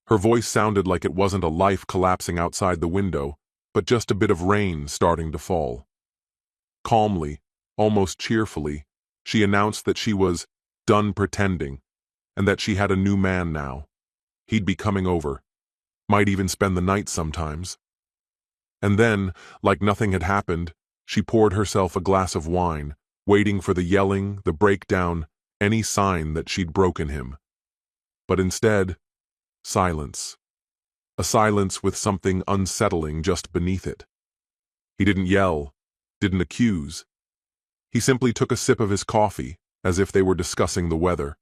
Her voice sounded like it wasn't a life collapsing outside the window, but just a bit of rain starting to fall. Calmly, almost cheerfully, she announced that she was done pretending, and that she had a new man now. He'd be coming over, might even spend the night sometimes. And then, like nothing had happened, she poured herself a glass of wine, waiting for the yelling, the breakdown, any sign that she'd broken him. But instead, silence. A silence with something unsettling just beneath it. He didn't yell, didn't accuse. He simply took a sip of his coffee, as if they were discussing the weather.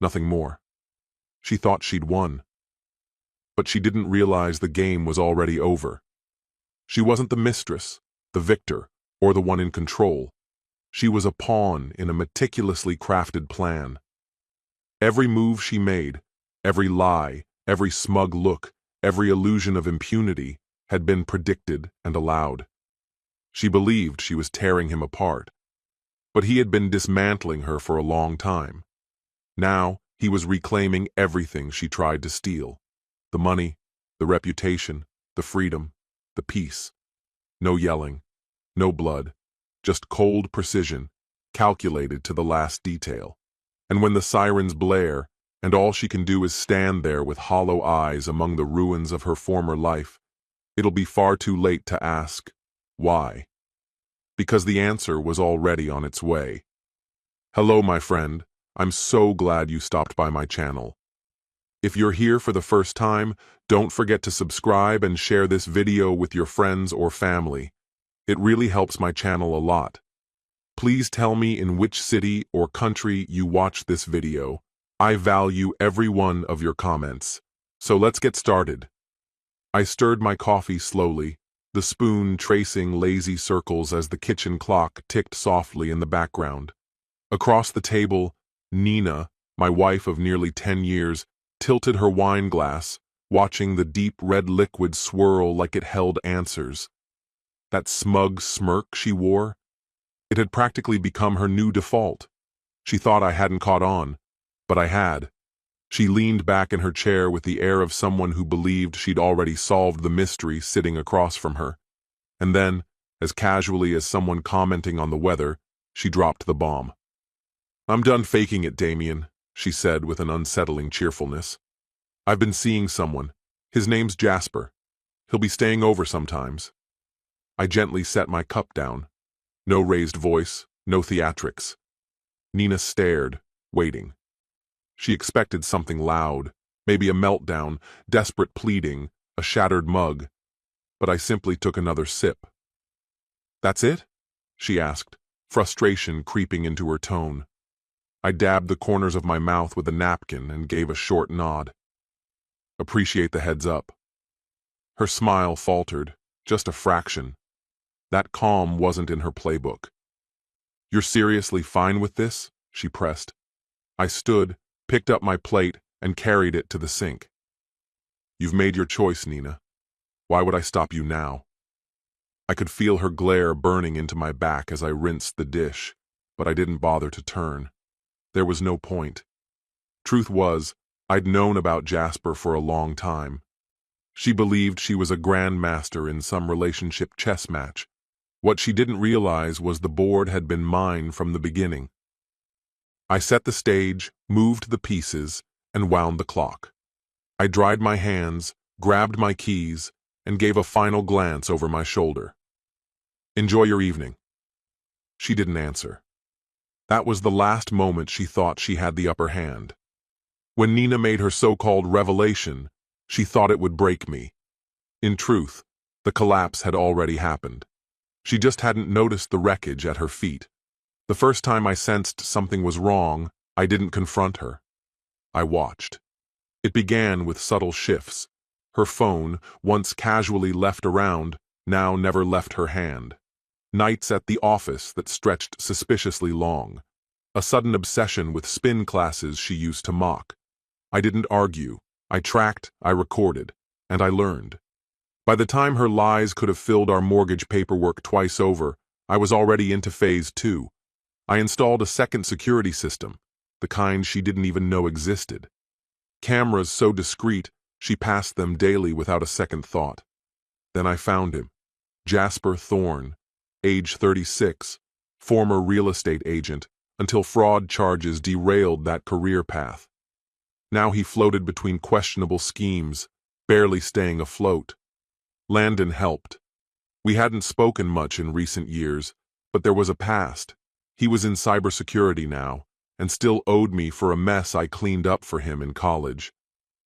Nothing more. She thought she'd won. But she didn't realize the game was already over. She wasn't the mistress, the victor, or the one in control. She was a pawn in a meticulously crafted plan. Every move she made, every lie, every smug look, every illusion of impunity had been predicted and allowed. She believed she was tearing him apart, but he had been dismantling her for a long time. Now he was reclaiming everything she tried to steal. The money, the reputation, the freedom, the peace. No yelling, no blood, just cold precision, calculated to the last detail. And when the sirens blare, and all she can do is stand there with hollow eyes among the ruins of her former life, it'll be far too late to ask, why? Because the answer was already on its way. Hello, my friend. I'm so glad you stopped by my channel. If you're here for the first time, don't forget to subscribe and share this video with your friends or family. It really helps my channel a lot. Please tell me in which city or country you watch this video. I value every one of your comments. So let's get started. I stirred my coffee slowly, the spoon tracing lazy circles as the kitchen clock ticked softly in the background. Across the table, Nina, my wife of nearly 10 years, tilted her wine glass, watching the deep red liquid swirl like it held answers. That smug smirk she wore, it had practically become her new default. She thought I hadn't caught on, but I had. She leaned back in her chair with the air of someone who believed she'd already solved the mystery sitting across from her. And then, as casually as someone commenting on the weather, she dropped the bomb. "I'm done faking it, Damien," she said with an unsettling cheerfulness. "I've been seeing someone. His name's Jasper. He'll be staying over sometimes." I gently set my cup down. No raised voice, no theatrics. Nina stared, waiting. She expected something loud, maybe a meltdown, desperate pleading, a shattered mug. But I simply took another sip. "That's it?" she asked, frustration creeping into her tone. I dabbed the corners of my mouth with a napkin and gave a short nod. "Appreciate the heads up." Her smile faltered, just a fraction. That calm wasn't in her playbook. "You're seriously fine with this?" she pressed. I stood, picked up my plate, and carried it to the sink. "You've made your choice, Nina. Why would I stop you now?" I could feel her glare burning into my back as I rinsed the dish, but I didn't bother to turn. There was no point. Truth was, I'd known about Jasper for a long time. She believed she was a grandmaster in some relationship chess match. What she didn't realize was the board had been mine from the beginning. I set the stage, moved the pieces, and wound the clock. I dried my hands, grabbed my keys, and gave a final glance over my shoulder. "Enjoy your evening." She didn't answer. That was the last moment she thought she had the upper hand. When Nina made her so-called revelation, she thought it would break me. In truth, the collapse had already happened. She just hadn't noticed the wreckage at her feet. The first time I sensed something was wrong, I didn't confront her. I watched. It began with subtle shifts. Her phone, once casually left around, now never left her hand. Nights at the office that stretched suspiciously long. A sudden obsession with spin classes she used to mock. I didn't argue. I tracked, I recorded, and I learned. By the time her lies could have filled our mortgage paperwork twice over, I was already into phase 2. I installed a second security system, the kind she didn't even know existed. Cameras so discreet, She passed them daily without a second thought. Then I found him. Jasper Thorne, age 36, former real estate agent, until fraud charges derailed that career path. Now he floated between questionable schemes, barely staying afloat. Landon helped. We hadn't spoken much in recent years, but there was a past. He was in cybersecurity now, and still owed me for a mess I cleaned up for him in college.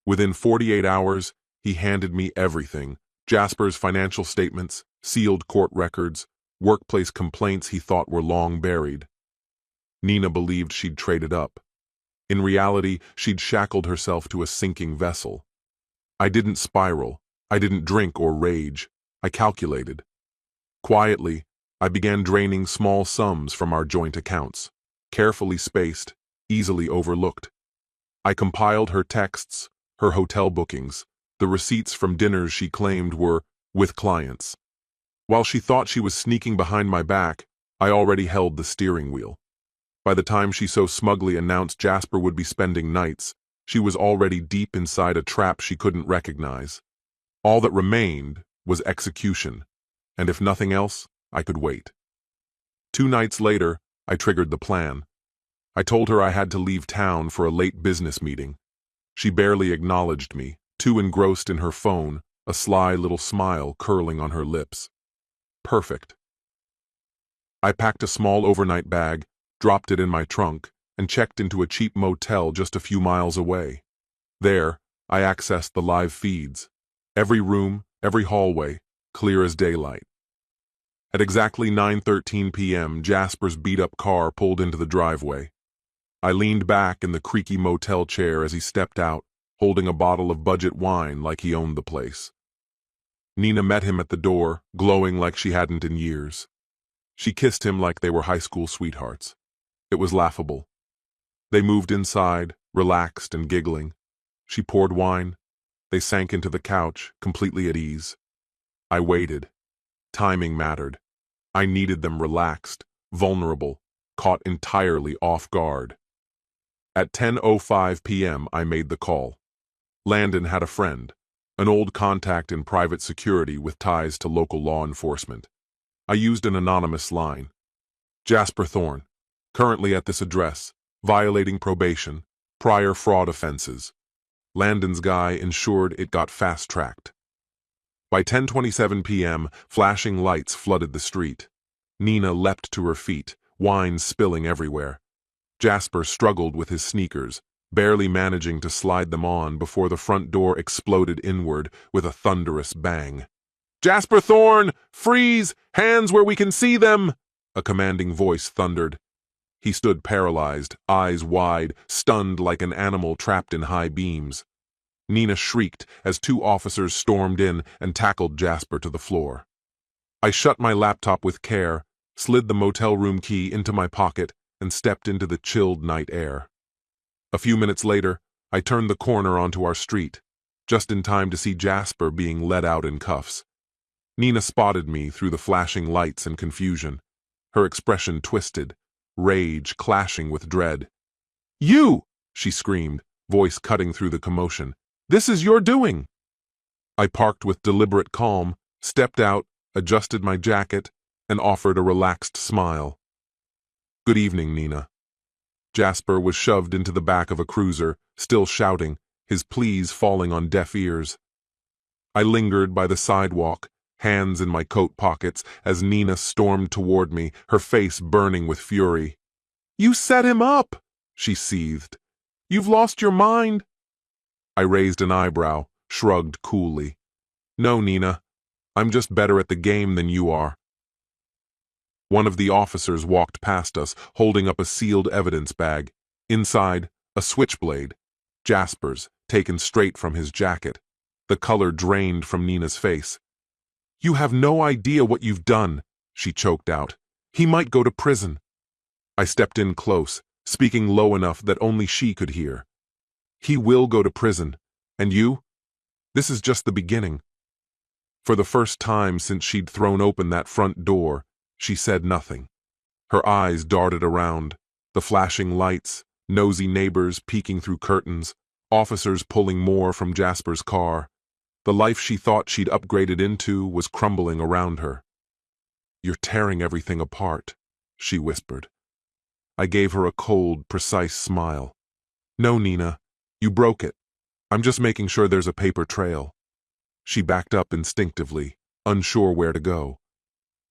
Within 48 hours, he handed me everything: Jasper's financial statements, sealed court records, workplace complaints he thought were long buried. Nina believed she'd traded up. In reality, she'd shackled herself to a sinking vessel. I didn't spiral. I didn't drink or rage. I calculated. Quietly, I began draining small sums from our joint accounts, carefully spaced, easily overlooked. I compiled her texts, her hotel bookings, the receipts from dinners she claimed were with clients. While she thought she was sneaking behind my back, I already held the steering wheel. By the time she so smugly announced Jasper would be spending nights, she was already deep inside a trap she couldn't recognize. All that remained was execution, and if nothing else, I could wait. 2 nights later, I triggered the plan. I told her I had to leave town for a late business meeting. She barely acknowledged me, too engrossed in her phone, a sly little smile curling on her lips. Perfect. I packed a small overnight bag, dropped it in my trunk, and checked into a cheap motel just a few miles away. There, I accessed the live feeds. Every room, every hallway, clear as daylight. At exactly 9:13 p.m., Jasper's beat-up car pulled into the driveway. I leaned back in the creaky motel chair as he stepped out, holding a bottle of budget wine like he owned the place. Nina met him at the door, glowing like she hadn't in years. She kissed him like they were high school sweethearts. It was laughable. They moved inside, relaxed and giggling. She poured wine. They sank into the couch, completely at ease. I waited. Timing mattered. I needed them relaxed, vulnerable, caught entirely off guard. At 10:05 p.m., I made the call. Landon had a friend, an old contact in private security with ties to local law enforcement. I used an anonymous line. Jasper Thorne, currently at this address, violating probation, prior fraud offenses. Landon's guy ensured it got fast-tracked. By 10:27 p.m., flashing lights flooded the street. Nina leapt to her feet, wine spilling everywhere. Jasper struggled with his sneakers, barely managing to slide them on before the front door exploded inward with a thunderous bang. "Jasper Thorne! Freeze! Hands where we can see them!" a commanding voice thundered. He stood paralyzed, eyes wide, stunned like an animal trapped in high beams. Nina shrieked as 2 officers stormed in and tackled Jasper to the floor. I shut my laptop with care, slid the motel room key into my pocket, and stepped into the chilled night air. A few minutes later, I turned the corner onto our street, just in time to see Jasper being led out in cuffs. Nina spotted me through the flashing lights and confusion. Her expression twisted, rage clashing with dread. "You!" she screamed, voice cutting through the commotion. "This is your doing!" I parked with deliberate calm, stepped out, adjusted my jacket, and offered a relaxed smile. "Good evening, Nina." Jasper was shoved into the back of a cruiser, still shouting, his pleas falling on deaf ears. I lingered by the sidewalk, hands in my coat pockets, as Nina stormed toward me, her face burning with fury. "You set him up!" she seethed. "You've lost your mind!" I raised an eyebrow, shrugged coolly. "No, Nina. I'm just better at the game than you are." One of the officers walked past us, holding up a sealed evidence bag. Inside, a switchblade. Jasper's, taken straight from his jacket. The color drained from Nina's face. "You have no idea what you've done," she choked out. "He might go to prison." I stepped in close, speaking low enough that only she could hear. "He will go to prison. And you? This is just the beginning." For the first time since she'd thrown open that front door, she said nothing. Her eyes darted around, the flashing lights, nosy neighbors peeking through curtains, Officers pulling more from Jasper's car. The life she thought she'd upgraded into was crumbling around her. "You're tearing everything apart," she whispered. I gave her a cold, precise smile. "No, Nina, you broke it. I'm just making sure there's a paper trail." She backed up instinctively, unsure where to go.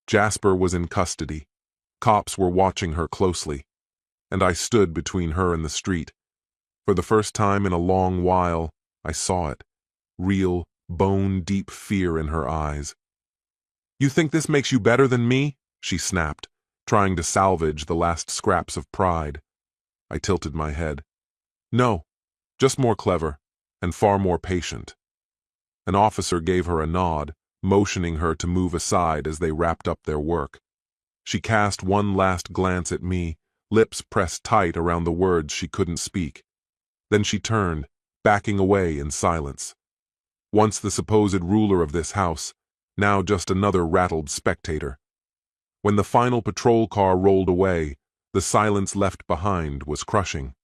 Jasper was in custody. Cops were watching her closely, and I stood between her and the street. For the first time in a long while, I saw it. Real, bone-deep fear in her eyes. "You think this makes you better than me?" she snapped, trying to salvage the last scraps of pride. I tilted my head. "No, just more clever, and far more patient." An officer gave her a nod, motioning her to move aside as they wrapped up their work. She cast one last glance at me, lips pressed tight around the words she couldn't speak. Then she turned, backing away in silence. Once the supposed ruler of this house, now just another rattled spectator. When the final patrol car rolled away, the silence left behind was crushing.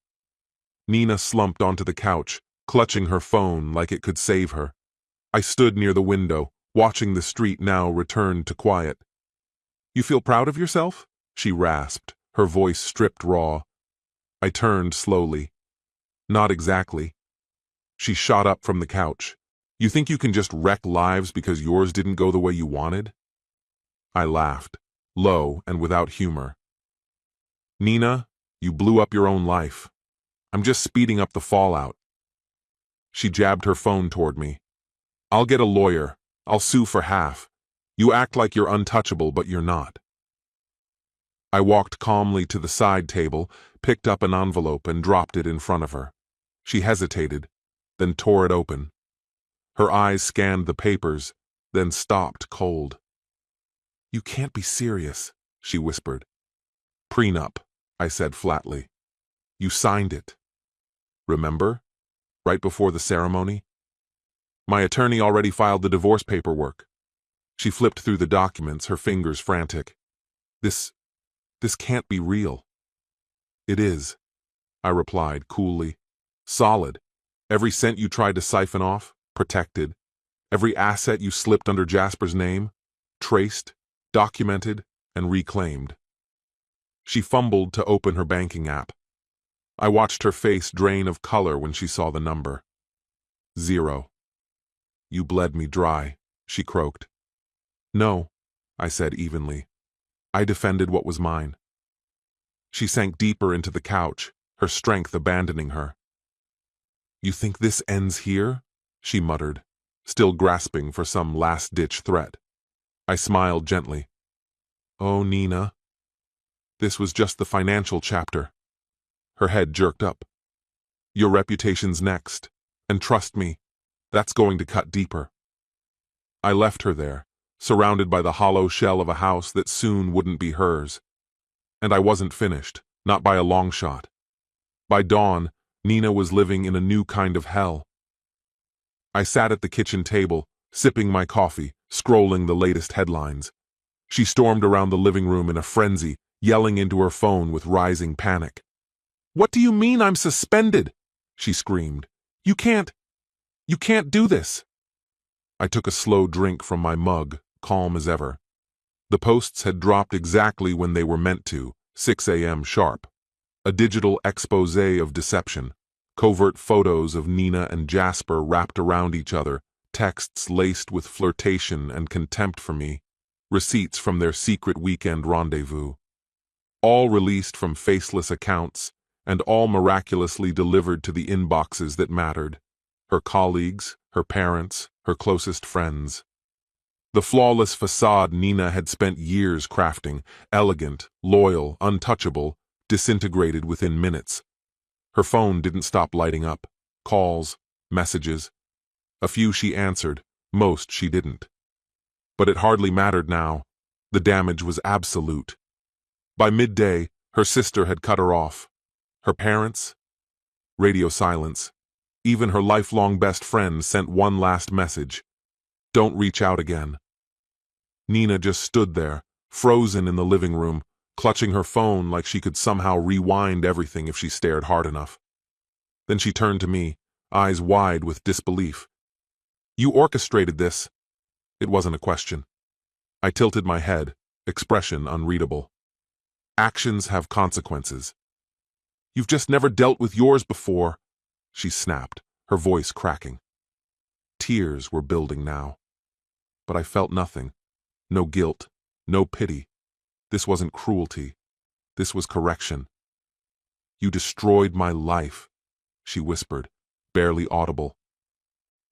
Nina slumped onto the couch, clutching her phone like it could save her. I stood near the window, watching the street now return to quiet. "You feel proud of yourself?" she rasped, her voice stripped raw. I turned slowly. "Not exactly." She shot up from the couch. "You think you can just wreck lives because yours didn't go the way you wanted?" I laughed, low and without humor. "Nina, you blew up your own life. I'm just speeding up the fallout." She jabbed her phone toward me. "I'll get a lawyer. I'll sue for half. You act like you're untouchable, but you're not." I walked calmly to the side table, picked up an envelope and dropped it in front of her. She hesitated, then tore it open. Her eyes scanned the papers, then stopped cold. "You can't be serious," she whispered. "Prenup," I said flatly. "You signed it. Remember? Right before the ceremony?" "My attorney already filed the divorce paperwork." She flipped through the documents, her fingers frantic. This can't be real." "It is," I replied coolly. "Solid. Every cent you tried to siphon off, protected. Every asset you slipped under Jasper's name, traced, documented, and reclaimed." She fumbled to open her banking app. I watched her face drain of color when she saw the number. 0. "You bled me dry," she croaked. "No," I said evenly. "I defended what was mine." She sank deeper into the couch, her strength abandoning her. "You think this ends here?" she muttered, still grasping for some last-ditch threat. I smiled gently. "Oh, Nina." This was just the financial chapter. Her head jerked up. "Your reputation's next, and trust me, that's going to cut deeper." I left her there, surrounded by the hollow shell of a house that soon wouldn't be hers. And I wasn't finished, not by a long shot. By dawn, Nina was living in a new kind of hell. I sat at the kitchen table, sipping my coffee, scrolling the latest headlines. She stormed around the living room in a frenzy, yelling into her phone with rising panic. "What do you mean I'm suspended?" she screamed. You can't do this." I took a slow drink from my mug, calm as ever. The posts had dropped exactly when they were meant to, 6 a.m. sharp. A digital expose of deception. Covert photos of Nina and Jasper wrapped around each other, texts laced with flirtation and contempt for me, receipts from their secret weekend rendezvous. All released from faceless accounts, and all miraculously delivered to the inboxes that mattered. Her colleagues, her parents, her closest friends. The flawless facade Nina had spent years crafting, elegant, loyal, untouchable, disintegrated within minutes. Her phone didn't stop lighting up. Calls, messages. A few she answered, most she didn't. But it hardly mattered now. The damage was absolute. By midday, her sister had cut her off. Her parents? Radio silence. Even her lifelong best friend sent one last message. Don't reach out again. Nina just stood there, frozen in the living room, clutching her phone like she could somehow rewind everything if she stared hard enough. Then she turned to me, eyes wide with disbelief. "You orchestrated this." It wasn't a question. I tilted my head, expression unreadable. "Actions have consequences." "You've just never dealt with yours before," she snapped, her voice cracking. Tears were building now. But I felt nothing. No guilt, no pity. This wasn't cruelty. This was correction. "You destroyed my life," she whispered, barely audible.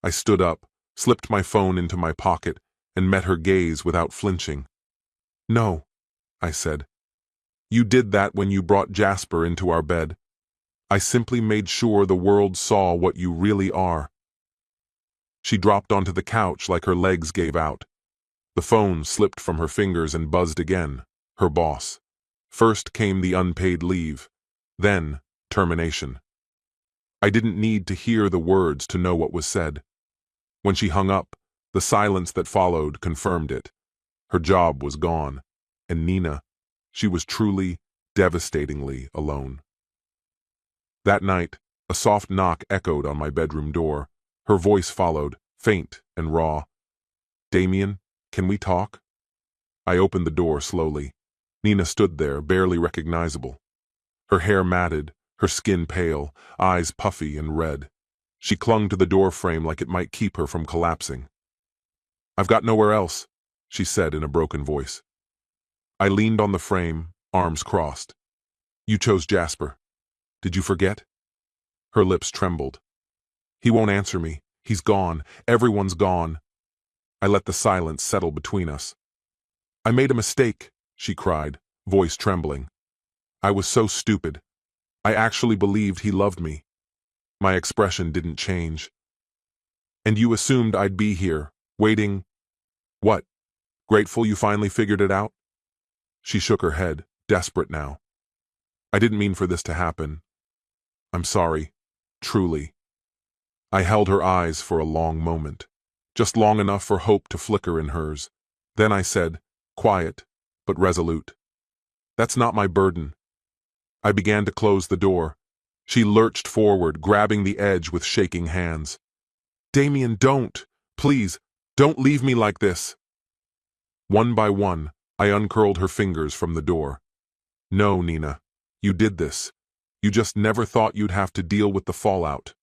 I stood up, slipped my phone into my pocket, and met her gaze without flinching. "No," I said. "You did that when you brought Jasper into our bed. I simply made sure the world saw what you really are." She dropped onto the couch like her legs gave out. The phone slipped from her fingers and buzzed again. Her boss. First came the unpaid leave, then termination. I didn't need to hear the words to know what was said. When she hung up, the silence that followed confirmed it. Her job was gone, and Nina, she was truly, devastatingly alone. That night, a soft knock echoed on my bedroom door. Her voice followed, faint and raw. "Damien, can we talk?" I opened the door slowly. Nina stood there, barely recognizable. Her hair matted, her skin pale, eyes puffy and red. She clung to the door frame like it might keep her from collapsing. "I've got nowhere else," she said in a broken voice. I leaned on the frame, arms crossed. "You chose Jasper. Did you forget?" Her lips trembled. "He won't answer me. He's gone. Everyone's gone." I let the silence settle between us. "I made a mistake," she cried, voice trembling. "I was so stupid. I actually believed he loved me." My expression didn't change. "And you assumed I'd be here, waiting. What? Grateful you finally figured it out?" She shook her head, desperate now. "I didn't mean for this to happen. I'm sorry. Truly." I held her eyes for a long moment, just long enough for hope to flicker in hers. Then I said, quiet but resolute, "That's not my burden." I began to close the door. She lurched forward, grabbing the edge with shaking hands. "Damien, don't! Please, don't leave me like this!" One by one, I uncurled her fingers from the door. "No, Nina, you did this. You just never thought you'd have to deal with the fallout."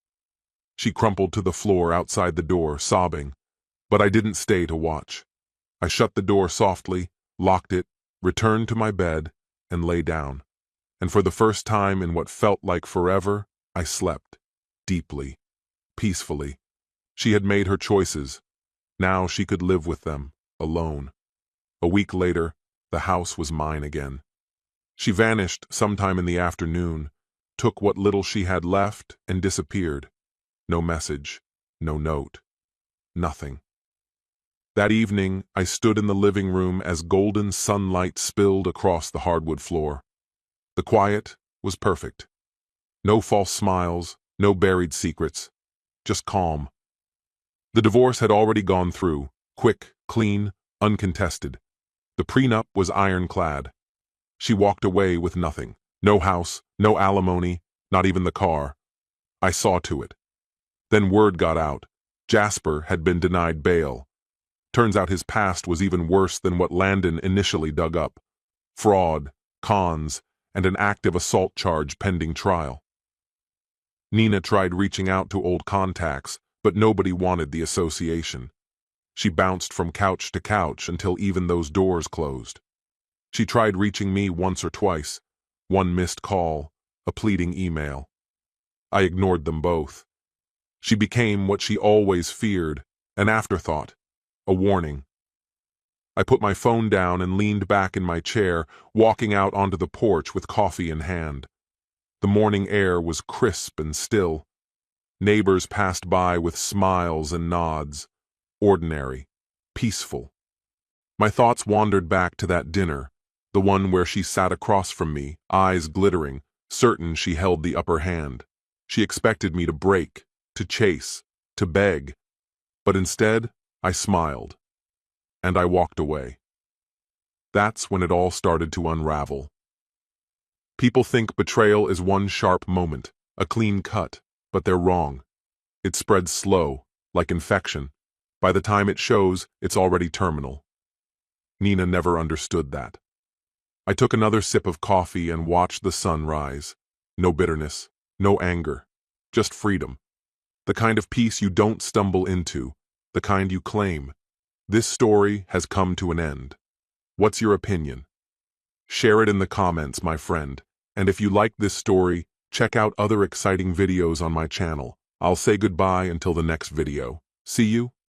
She crumpled to the floor outside the door, sobbing, but I didn't stay to watch. I shut the door softly, locked it, returned to my bed, and lay down. And for the first time in what felt like forever, I slept, deeply, peacefully. She had made her choices. Now she could live with them, alone. A week later, the house was mine again. She vanished sometime in the afternoon, took what little she had left, and disappeared. No message, no note, nothing. That evening, I stood in the living room as golden sunlight spilled across the hardwood floor. The quiet was perfect. No false smiles, no buried secrets, just calm. The divorce had already gone through, quick, clean, uncontested. The prenup was ironclad. She walked away with nothing. No house, no alimony, not even the car. I saw to it. Then word got out. Jasper had been denied bail. Turns out his past was even worse than what Landon initially dug up. Fraud, cons, and an active assault charge pending trial. Nina tried reaching out to old contacts, but nobody wanted the association. She bounced from couch to couch until even those doors closed. She tried reaching me once or twice, one missed call, a pleading email. I ignored them both. She became what she always feared, an afterthought, a warning. I put my phone down and leaned back in my chair, walking out onto the porch with coffee in hand. The morning air was crisp and still. Neighbors passed by with smiles and nods. Ordinary, peaceful. My thoughts wandered back to that dinner, the one where she sat across from me, eyes glittering, certain she held the upper hand. She expected me to break, to chase, to beg. But instead, I smiled. And I walked away. That's when it all started to unravel. People think betrayal is one sharp moment, a clean cut, but they're wrong. It spreads slow, like infection. By the time it shows, it's already terminal. Nina never understood that. I took another sip of coffee and watched the sun rise. No bitterness, no anger, just freedom. The kind of peace you don't stumble into, the kind you claim. This story has come to an end. What's your opinion? Share it in the comments, my friend. And if you like this story, check out other exciting videos on my channel. I'll say goodbye until the next video. See you.